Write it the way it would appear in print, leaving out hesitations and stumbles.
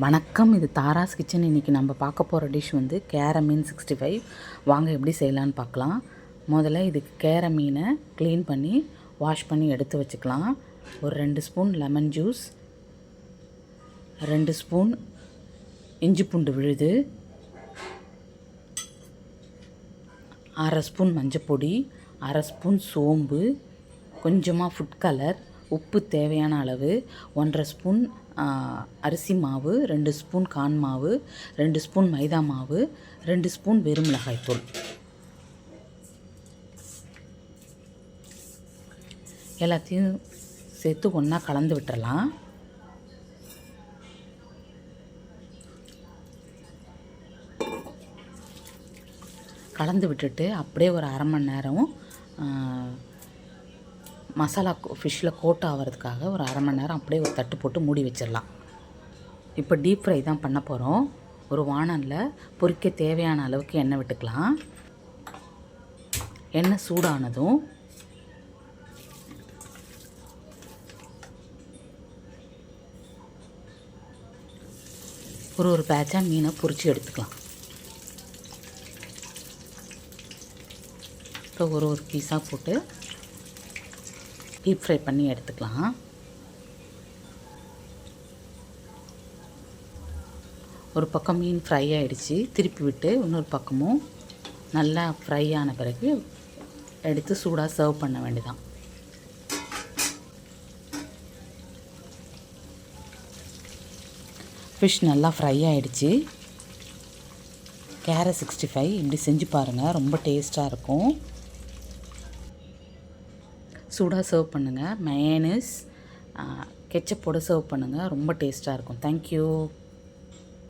வணக்கம், இது தாராஸ் கிச்சன். இன்றைக்கி நம்ம பார்க்க போகிற டிஷ் வந்து கேர மீன் 65. வாங்க எப்படி செய்யலான்னு பார்க்கலாம். முதல்ல இதுக்கு கேர மீனை க்ளீன் பண்ணி வாஷ் பண்ணி எடுத்து வச்சுக்கலாம். ஒரு 2 ஸ்பூன் லெமன் ஜூஸ், 2 ஸ்பூன் இஞ்சி பூண்டு விழுது, 1/2 ஸ்பூன் மஞ்சப்பொடி, 1/2 ஸ்பூன் சோம்பு, கொஞ்சமாக ஃபுட் கலர், உப்பு தேவையான அளவு, 1/2 ஸ்பூன் அரிசி மாவு, 2 ஸ்பூன் கார்ன் மாவு, 2 ஸ்பூன் மைதா மாவு, 2 ஸ்பூன் வெறும் மிளகாய்த்தூள். எல்லாத்தையும் சேர்த்து ஒன்றா கலந்து விட்டுறலாம். கலந்து விட்டுட்டு அப்படியே ஒரு 1/2 மணி நேரம் மசாலா ஃபிஷ்ஷில் கோட் ஆகிறதுக்காக ஒரு 1/2 மணி நேரம் அப்படியே ஒரு தட்டு போட்டு மூடி வச்சிடலாம். இப்போ டீப் ஃப்ரை தான் பண்ண போகிறோம். ஒரு வாணலில் பொரிக்க தேவையான அளவுக்கு எண்ணெய் விட்டுக்கலாம். எண்ணெய் சூடானதும் ஒரு பேட்சாக மீனை பொரித்து எடுத்துக்கலாம். இப்போ ஒரு பீஸாக போட்டு டீப் ஃப்ரை பண்ணி எடுத்துக்கலாம். ஒரு பக்கம் மீன் ஃப்ரை ஆகிடுச்சு, திருப்பி விட்டு இன்னொரு பக்கமும் நல்லா ஃப்ரை ஆன பிறகு எடுத்து சூடாக சர்வ் பண்ண வேண்டியதான். ஃபிஷ் நல்லா ஃப்ரை ஆகிடுச்சு. கேர 65 இப்படி செஞ்சு பாருங்கள், ரொம்ப டேஸ்ட்டாக இருக்கும். சூடாக சர்வ் பண்ணுங்கள். மயோனைஸ் கெச்சப்போடு சர்வ் பண்ணுங்கள், ரொம்ப டேஸ்ட்டாக இருக்கும். தேங்க்யூ.